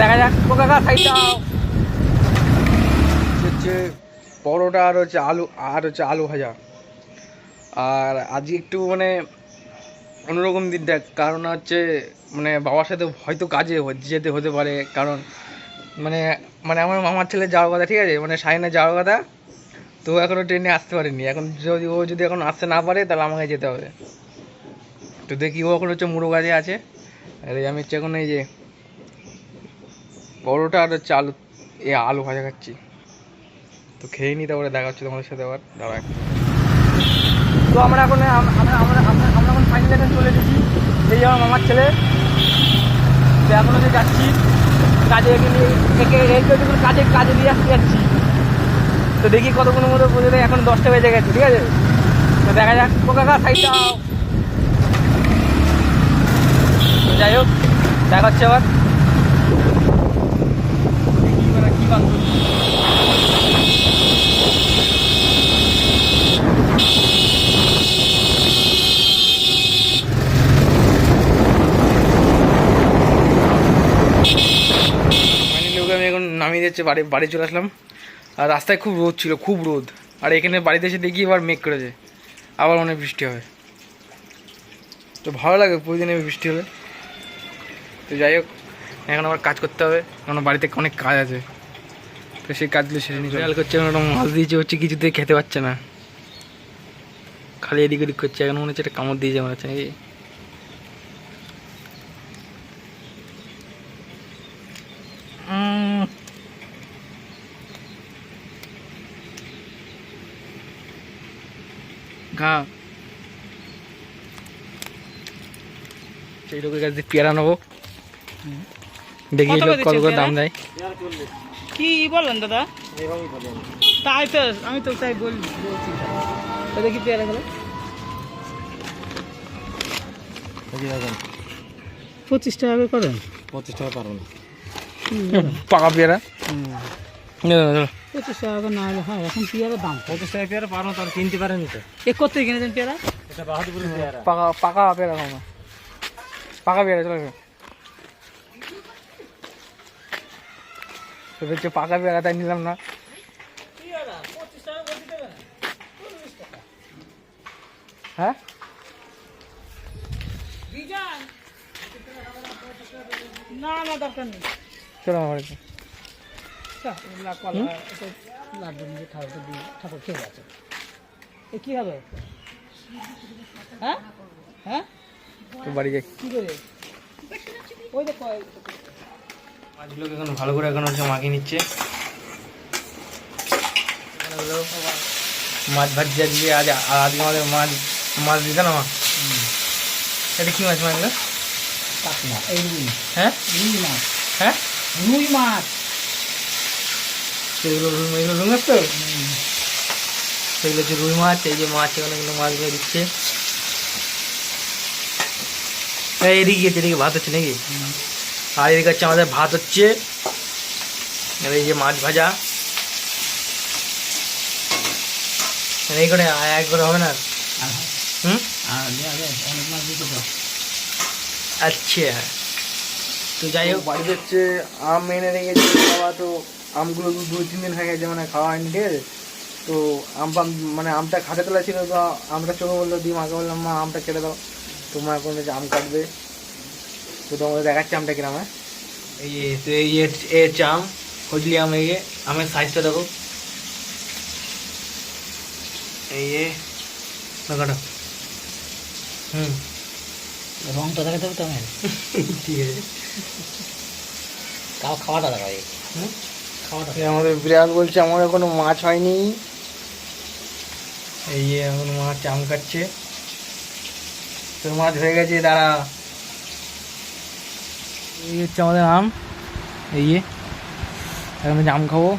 দেখা যাক ও কাকা সাইড দাও। হচ্ছে পরোটা আর হচ্ছে আলু ভাজা। আর আজকে একটু মানে অন্যরকম দিন দেখ, কারণ হচ্ছে মানে বাবার সাথে হয়তো কাজে যেতে হতে পারে, কারণ মানে মানে আমার মামার ছেলে যাওয়ার কথা, ঠিক আছে, মানে সাইনে যাওয়ার কথা, তো এখনও ট্রেনে আসতে পারেনি। এখন যদি এখন আসতে না পারে তাহলে আমাকে যেতে হবে। তো দেখি ও এখন হচ্ছে মুড়ো কাজে আছে, আর আমি হচ্ছে এখন এই যে পরোটা আর হচ্ছে আলু ভাজা খাচ্ছি। তো খেয়ে নিই, তারপরে দেখা হচ্ছে তোমাদের সাথে আবার দাঁড়া। তো আমরা এখন ফাইনাল এখন চলে এসেছি, এই আমার মামার ছেলে। তো এখন হচ্ছে যাচ্ছি কাজে, কাজে দিয়ে আসতে যাচ্ছি। তো দেখি কতক্ষণের মধ্যে পর্যন্ত, এখন 10টা বেজে গেছে, ঠিক আছে। তো দেখা যাক ও কাকা সাইড দাও। যাই হোক, দেখা হচ্ছে আবার। কি বান্ধব আমি এখন নামিয়ে দিচ্ছে, বাড়ি চলে আসলাম। আর রাস্তায় খুব রোদ ছিল, খুব রোদ। আর এখানে বাড়িতে এসে দেখি এবার মেঘ করেছে, আবার অনেক বৃষ্টি হবে। তো ভালো লাগে প্রতিদিন বৃষ্টি হলে। তো যাই হোক, এখন আবার কাজ করতে হবে, কারণ বাড়িতে অনেক কাজ আছে। তো সেই কাজগুলো সেরে নিয়ে খেয়াল করছে, এখন মাছ দিয়েছে, হচ্ছে কিছুতে খেতে পারছে না, খালি এদিক ওদিক করছে। এখন মনে হচ্ছে একটা কামড় দিয়েছে মনে হচ্ছে নাকি। ঘা সেই লোকের কাছে পেয়ারা নেবো, দেখি কত করে দাম দেয়। কি বললেন দাদা? তাই তো আমি তো তাই বলছি, দেখি পেয়ারা গেল 25 টাকা করে করেন। 25 টাকা পারবো না, পাকা পেয়ারা 25 টাকা না হলে হয়। এখন পেয়ারা দাম 25 টাকা পেয়ারা পারবো, তার কিনতে পারেনি তো। কোথা থেকে কিনেছেন পেয়ারা? এটা বাহাদুরপুরের পেয়ারা, পাকা পেয়ারা খাও না, পাকা পেয়ারা চলে আসবে। হচ্ছে পাকা পেয়ারা, তাই নিলাম না। হ্যাঁ না না দরকার নেই, চলো আমার বাড়িতে। লাড্ডু নিয়ে ঠাকুর খেয়ে আছে, এ কি হবে? হ্যাঁ হ্যাঁ, তো বাড়ি যাই। কি করে ওই দেখো মাছগুলোকে এখন ভালো করে এখন হচ্ছে মাখিয়ে নিচ্ছে। মাছ ভাজি আজকে আজকে আমাদের মাছ দিতে না। এটা কি মাছ মাছগুলো? কাতলা, এই রুই। হ্যাঁ রুই মাছ। হ্যাঁ রুই মাছ, সেগুলো রুই মাছ তো, সেগুলো হচ্ছে রুই মাছ। এই যে মাছ, এখানে কিন্তু মাছগুলো দিচ্ছে। এদিকে ভাত হচ্ছে নাকি? আর এদিকে হচ্ছে আমাদের ভাত হচ্ছে, এই যে মাছ ভাজা। এই করে এক করে হবে না? অনেক মাছ দিতে তো। আচ্ছা, তো যাই হোক, বাড়িতে হচ্ছে আম এনে রেখেছে বাবা। তো আমগুলো 2-3 দিন হয়ে গেছে, মানে খাওয়া হয়নি, ঠিক আছে। তো মানে আমটা খাটে তোলা ছিল, তো আমটা চোখে বললো, দিয়ে মাকে বললাম মা আমটা কেটে দাও। তো মা এখন আম কাটবে। তো তোমাদের দেখাচ্ছি আমটা কিরাম। এই হচ্ছে আম, ফজলি আম। এই আমের সাইজটা দেখো, এই কাটো। রংটা দেখাতে হবে তো আমার, ঠিক আছে। খাওয়াটা দেখাবে, খাওয়াটা। আমাদের বিড়াল বলছে আমার এখনো মাছ হয়নি। এই এখন মাছ আম কাটছে, তোর মাছ হয়ে গেছে, দাঁড়া। এই হচ্ছে আমাদের আম, এই এখন আম খাবো।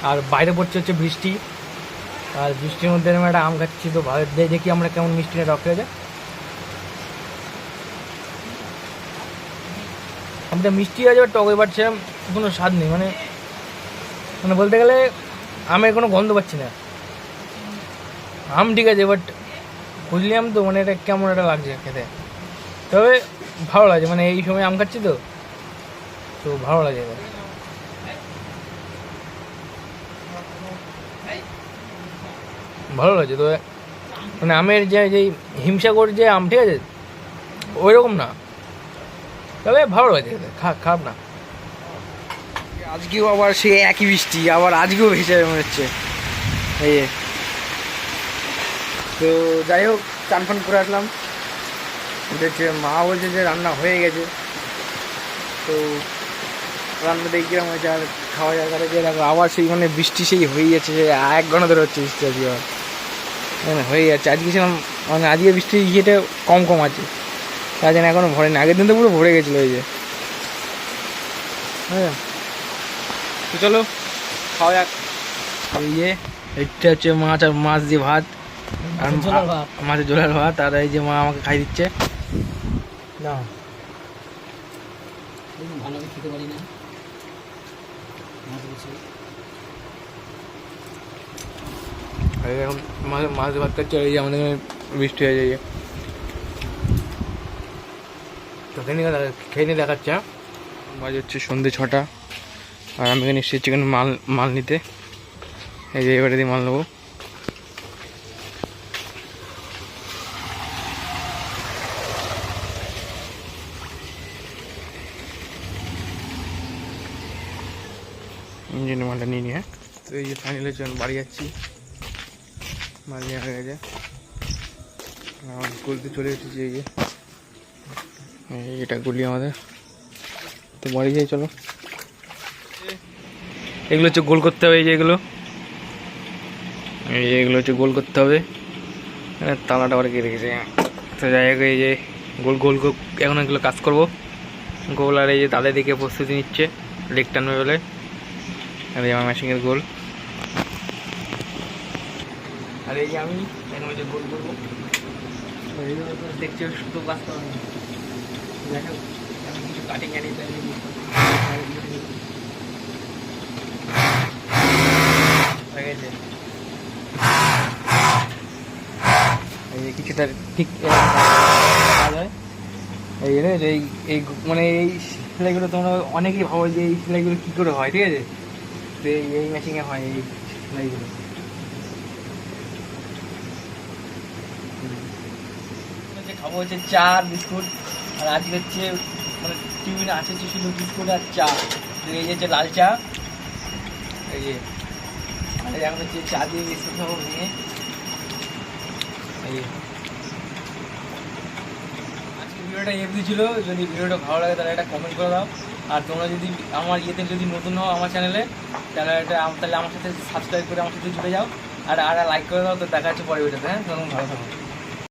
আর বাইরে পড়ছে হচ্ছে বৃষ্টি, আর বৃষ্টির মধ্যে আমি একটা আম খাচ্ছি। তো ভালো দেখি আমরা কেমন মিষ্টিটা রক হয়ে যায়। আমটা মিষ্টি আছে, টক, এবার সেরকম কোনো স্বাদ নেই। মানে বলতে গেলে আমের কোনো গন্ধ পাচ্ছি না। আম ঠিক আছে, বাট বুঝলি আম তো, মানে এটা কেমন একটা লাগছে খেতে। তবে ভালো লাগছে, মানে এই সময় আম খাচ্ছি তো তো ভালো লাগে এবার। ভালো লাগছে তো, মানে আমের যে যেই হিমসাগর যে আম, ঠিক আছে, ওই রকম না, তবে ভালো লাগে খেতে, খারাপ না। আজকেও আবার সে একই বৃষ্টি, আবার আজকেও ভেসে যাবে মনে হচ্ছে। এই যে। তো যাই হোক, চান ফান করে আসলাম, হচ্ছে মা বলছে যে রান্না হয়ে গেছে। তো রান্না দেখি কিরকম হয়েছে, আর খাওয়া যাওয়া করে দিয়ে দেখো আবার সেই মানে বৃষ্টি সেই হয়ে যাচ্ছে, সে 1 ঘন্টা ধরে হচ্ছে বৃষ্টি আজকে আবার, মানে হয়ে যাচ্ছে। আজকে ছিলাম মানে আজকে বৃষ্টির ইয়েটা কম কম আছে, তার জন্য এখনও ভরেনি। আগের দিন তো পুরো ভরে গেছিলো এই যে। হ্যাঁ, তো চলো খাওয়া যাক। এই যে এটা হচ্ছে মাছ, আর মাছ দিয়ে ভাত, আর মাছের ঝোলার ভাত, আর এই যে মা আমাকে খাই দিচ্ছে না। ভালো খেতে পারি না, এখন মাছ ভাত খাচ্ছে, এই যে আমাদের এখানে বৃষ্টি হয়ে যায়। তো খেয়ে নিয়ে দেখাচ্ছে। বাজে হচ্ছে সন্ধ্যে 6টা, আর আমি এখানে এসেছি চিকেন মাল নিতে। এই যে এবারে দিয়ে মাল নেবো। ইঞ্জিনের মালটা নিয়ে নিয়ে, তো এই যে ফাইনালের জন্য বাড়ি যাচ্ছি, মাল নেওয়া হয়ে গেছে, গলতে চলে এসেছি। এই যে এটা গুলি আমাদের, তো বাড়ি যাই চলো। এগুলো হচ্ছে গোল করতে হবে, এই যে এগুলো হচ্ছে গোল করতে হবে, তালাটা আবার কেটে রেখেছে। তো যাই হোক, এই যে গোল গোল এখন এগুলো কাজ করবো গোল। আর এই যে দাদা দিকে প্রস্তুতি নিচ্ছে লেগ টানবে বলে, আর এই আমার মেশিনের গোল। আর এই যে আমি এখন ওই যে গোল করবো, দেখছি শুধু কাজ করা নেই। যাই হোক, আমি কিছু কাটিং জানি, হয়ে গেছে। এই যে কিছুটা ঠিক কাজ হয়। এই এই মানে এই সেলাইগুলো তোমরা অনেকেই ভাবো যে এই সেলাইগুলো কী করে হয়, ঠিক আছে, তো এই মেশিনে হয় এই সেলাইগুলো। খাবো হচ্ছে চা আর বিস্কুট, আর আজকে হচ্ছে মানে টিফিনে আছে হচ্ছে শুধু বিস্কুট আর চা। তো এই যে হচ্ছে লাল চা, এই যে, আর এখন হচ্ছে চা দিয়ে বিস্কুট খাবো ভেঙে। এই আজকে ভিডিওটা এমনি ছিল, যদি ভিডিওটা ভালো লাগে তাহলে একটা কমেন্ট করে দাও। আর তোমরা যদি আমার ইয়েতে যদি নতুন হও আমার চ্যানেলে, তাহলে আমার সাথে সাবস্ক্রাইব করে আমার সাথে জুড়ে যাও, আর লাইক করে দাও। তো দেখা হচ্ছে পরে ভিডিওতে। হ্যাঁ, তখন ভালো থাকো।